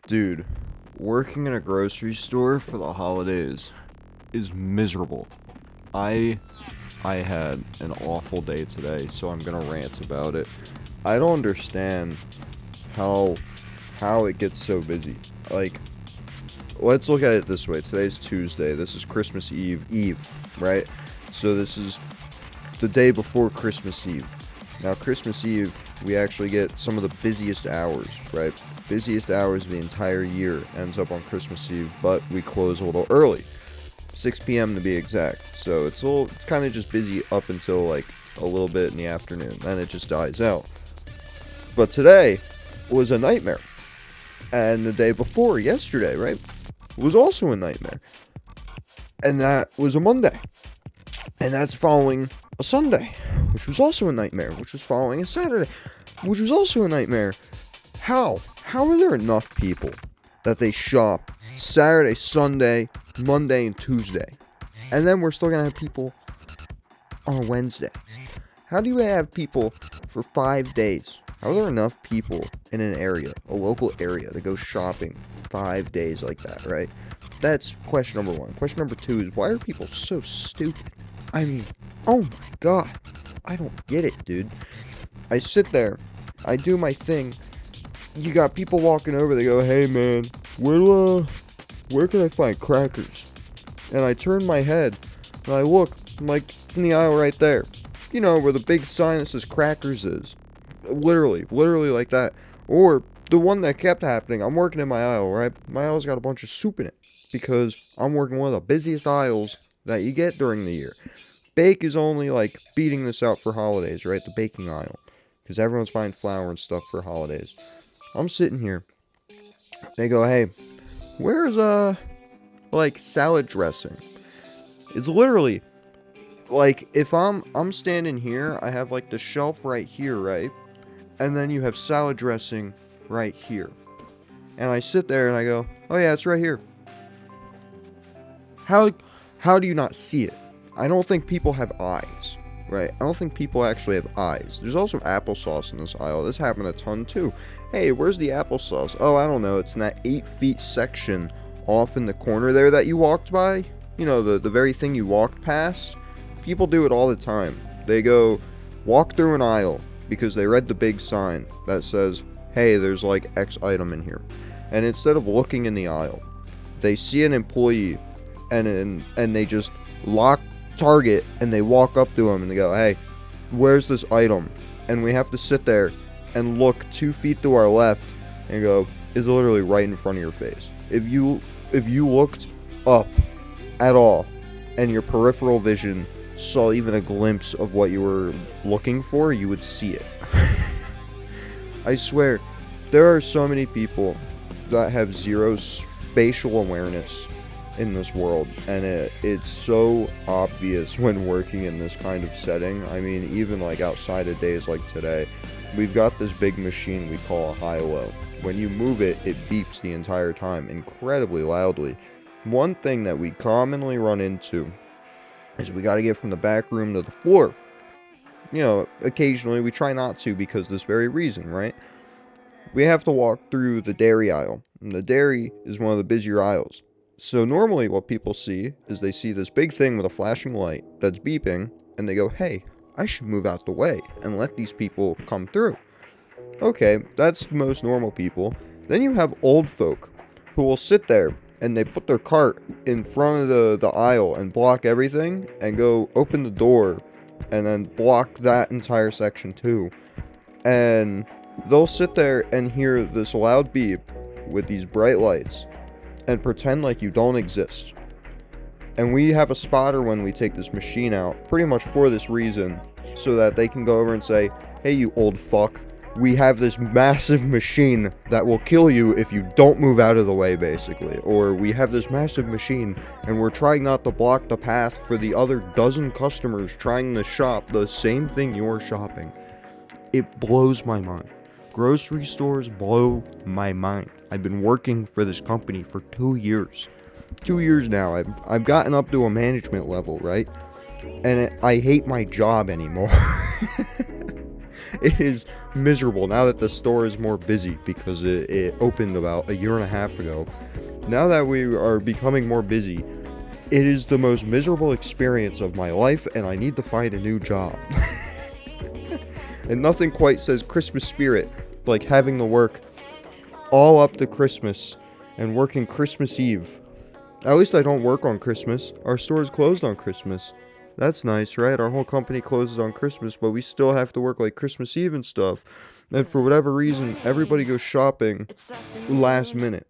Dude, working in a grocery store for the holidays is miserable. I I had an awful day today, so I'm gonna rant about it. I don't understand how it gets so busy. Like, let's look at it this way. Today's Tuesday. This is Christmas Eve, right? So this is the day before Christmas Eve. Now, Christmas Eve, we actually get some of the busiest hours, right? Busiest hours of the entire year ends up on Christmas Eve, but we close a little early, 6 p.m. to be exact. So it's kind of just busy up until like a little bit in the afternoon. Then it just dies out. But today was a nightmare, and the day before, yesterday, right, was also a nightmare, and that was a Monday. And that's following a Sunday, which was also a nightmare, which was following a Saturday, which was also a nightmare. How? How are there enough people that they shop Saturday, Sunday, Monday, and Tuesday? And then we're still going to have people on a Wednesday. How do you have people for 5 days? How are there enough people in an area, a local area, to go shopping 5 days like that, right? That's question number one. Question number two is, why are people so stupid? I mean, oh my god. I don't get it, dude. I sit there, I do my thing. You got people walking over, they go, "Hey man, where can I find crackers?" And I turn my head, and I look, I'm like, it's in the aisle right there. You know, where the big sign that says crackers is. Literally like that. Or, the one that kept happening, I'm working in my aisle, right? My aisle's got a bunch of soup in it, because I'm working one of the busiest aisles that you get during the year. Bake is only like beating this out for holidays, right? The baking aisle. Because everyone's buying flour and stuff for holidays. I'm sitting here. They go, "Hey, where's like salad dressing?" It's literally like, if I'm standing here, I have like the shelf right here, right? And then you have salad dressing right here. And I sit there and I go, "Oh yeah, it's right here." How do you not see it? I don't think people have eyes, right? I don't think people actually have eyes. There's also applesauce in this aisle. This happened a ton too. Hey, where's the applesauce? Oh, I don't know. It's in that 8 feet section off in the corner there that you walked by. You know, the very thing you walked past. People do it all the time. They go walk through an aisle because they read the big sign that says, "Hey, there's like X item in here." And instead of looking in the aisle, they see an employee and they just lock target, and they walk up to him and they go, "Hey, where's this item?" And we have to sit there and look 2 feet to our left and go, "It's literally right in front of your face." If you looked up at all and your peripheral vision saw even a glimpse of what you were looking for, you would see it. I swear, there are so many people that have zero spatial awareness in this world, and it's so obvious when working in this kind of setting. I mean, even like outside of days like today, we've got this big machine we call a high-low. When you move it, it beeps the entire time, incredibly loudly. One thing that we commonly run into is we got to get from the back room to the floor. You know, occasionally we try not to because of this very reason, right? We have to walk through the dairy aisle, and the dairy is one of the busier aisles. So normally what people see is they see this big thing with a flashing light that's beeping, and they go, "Hey, I should move out the way and let these people come through." Okay, that's most normal people. Then you have old folk who will sit there and they put their cart in front of the aisle and block everything and go open the door and then block that entire section too. And they'll sit there and hear this loud beep with these bright lights and pretend like you don't exist. And we have a spotter when we take this machine out, pretty much for this reason, so that they can go over and say, "Hey, you old fuck, we have this massive machine that will kill you if you don't move out of the way," basically. Or, "We have this massive machine and we're trying not to block the path for the other dozen customers trying to shop the same thing you're shopping." It blows my mind. Grocery stores blow my mind. I've been working for this company for 2 years. 2 years now. I've gotten up to a management level, right? And I hate my job anymore. It is miserable now that the store is more busy because it opened about a year and a half ago. Now that we are becoming more busy, it is the most miserable experience of my life, and I need to find a new job. And nothing quite says Christmas spirit like having to work all up to Christmas and working Christmas Eve. At least I don't work on Christmas. Our store is closed on Christmas. That's nice, right? Our whole company closes on Christmas, but we still have to work like Christmas Eve and stuff. And for whatever reason, everybody goes shopping last minute.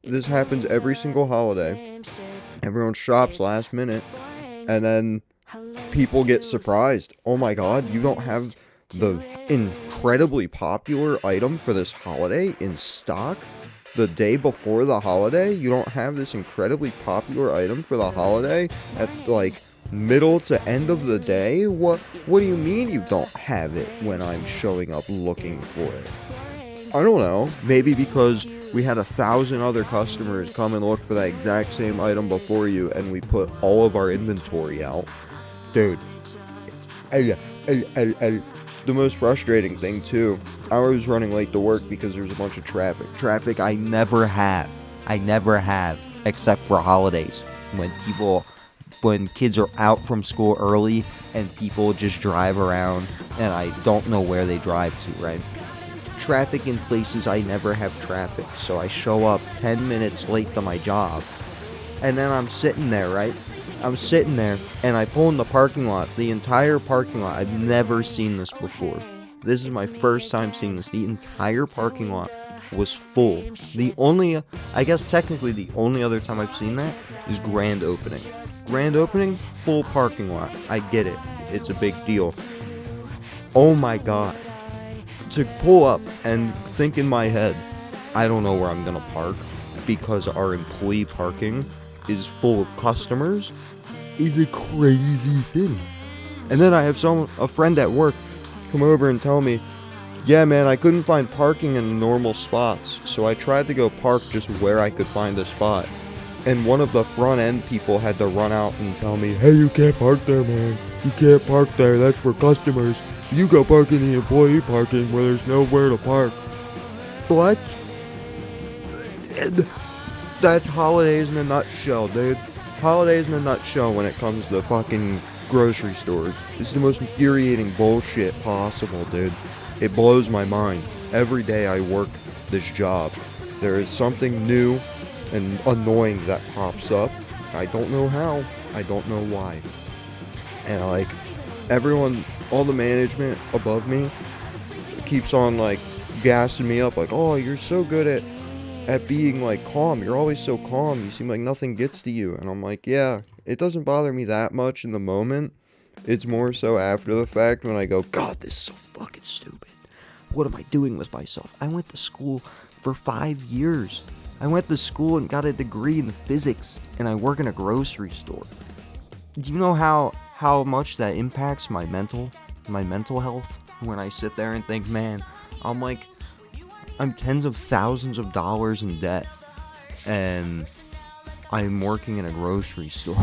This happens every single holiday. Everyone shops last minute, and then people get surprised. Oh my god, you don't have the incredibly popular item for this holiday in stock the day before the holiday? You don't have this incredibly popular item for the holiday at like middle to end of the day? What do you mean you don't have it when I'm showing up looking for it? I don't know. Maybe because we had 1,000 other customers come and look for that exact same item before you, and we put all of our inventory out. Dude. The most frustrating thing, too, I was running late to work because there's a bunch of traffic. Traffic I never have, except for holidays. When kids are out from school early and people just drive around and I don't know where they drive to, right? Traffic in places I never have traffic, so I show up 10 minutes late to my job, and then I'm sitting there, right? I'm sitting there, and I pull in the parking lot, the entire parking lot. I've never seen this before. This is my first time seeing this. The entire parking lot was full. I guess technically the only other time I've seen that is grand opening. Grand opening, full parking lot. I get it. It's a big deal. Oh my god. To pull up and think in my head, I don't know where I'm gonna park because our employee parking is full of customers is a crazy thing. And then I have a friend at work come over and tell me, yeah man, I couldn't find parking in normal spots, so I tried to go park just where I could find a spot. And one of the front end people had to run out and tell me, hey, you can't park there, man. You can't park there, that's for customers. You go park in the employee parking where there's nowhere to park. What? That's holidays in a nutshell, dude. Holidays in a nutshell when it comes to fucking grocery stores. It's the most infuriating bullshit possible, dude. It blows my mind. Every day I work this job, there is something new and annoying that pops up. I don't know how. I don't know why. And like, everyone, all the management above me keeps on like gassing me up like, oh, you're so good at being like calm. You're always so calm. You seem like nothing gets to you. And I'm like, yeah, it doesn't bother me that much in the moment. It's more so after the fact when I go, God, this is so fucking stupid. What am I doing with myself? I went to school for 5 years. I went to school and got a degree in physics, and I work in a grocery store. Do you know how much that impacts my mental health when I sit there and think, man, I'm tens of thousands of dollars in debt, and I'm working in a grocery store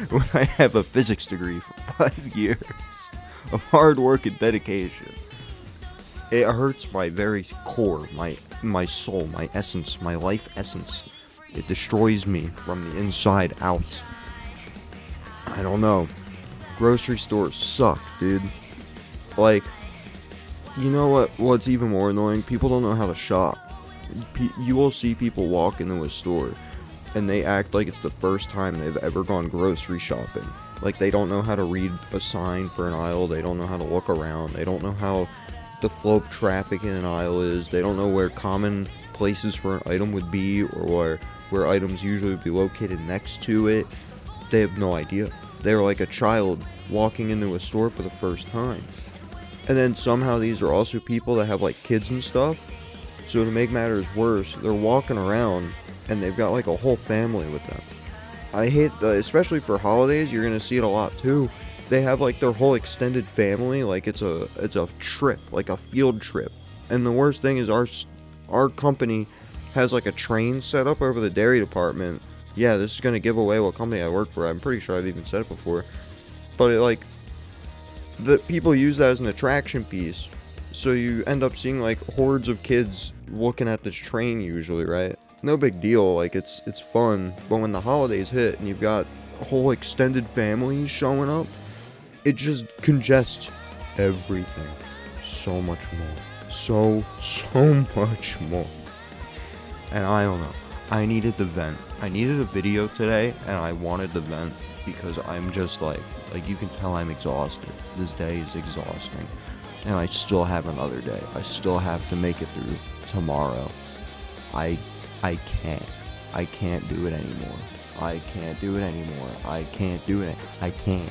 when I have a physics degree for 5 years of hard work and dedication. It hurts my very core, my soul, my essence, my life essence. It destroys me from the inside out. I don't know. Grocery stores suck, dude. Like, you know what's even more annoying? People don't know how to shop. You will see people walk into a store and they act like it's the first time they've ever gone grocery shopping. Like, they don't know how to read a sign for an aisle. They don't know how to look around. They don't know how the flow of traffic in an aisle is. They don't know where common places for an item would be, or where items usually would be located next to it. They have no idea. They're like a child walking into a store for the first time. And then somehow these are also people that have like kids and stuff. So to make matters worse, they're walking around and they've got like a whole family with them. I hate, especially for holidays, you're gonna see it a lot too. They have like their whole extended family, like it's a trip, like a field trip. And the worst thing is our company has like a train set up over the dairy department. Yeah, this is gonna give away what company I work for. I'm pretty sure I've even said it before. But that people use that as an attraction piece. So you end up seeing like hordes of kids looking at this train usually, right? No big deal, like it's fun. But when the holidays hit and you've got whole extended families showing up, it just congests everything so much more. So much more. And I don't know. I needed the vent. I needed a video today, and I wanted the vent because I'm just like you can tell I'm exhausted. This day is exhausting. And I still have another day. I still have to make it through tomorrow. I can't. I can't do it anymore. I can't do it anymore. I can't do it. I can't.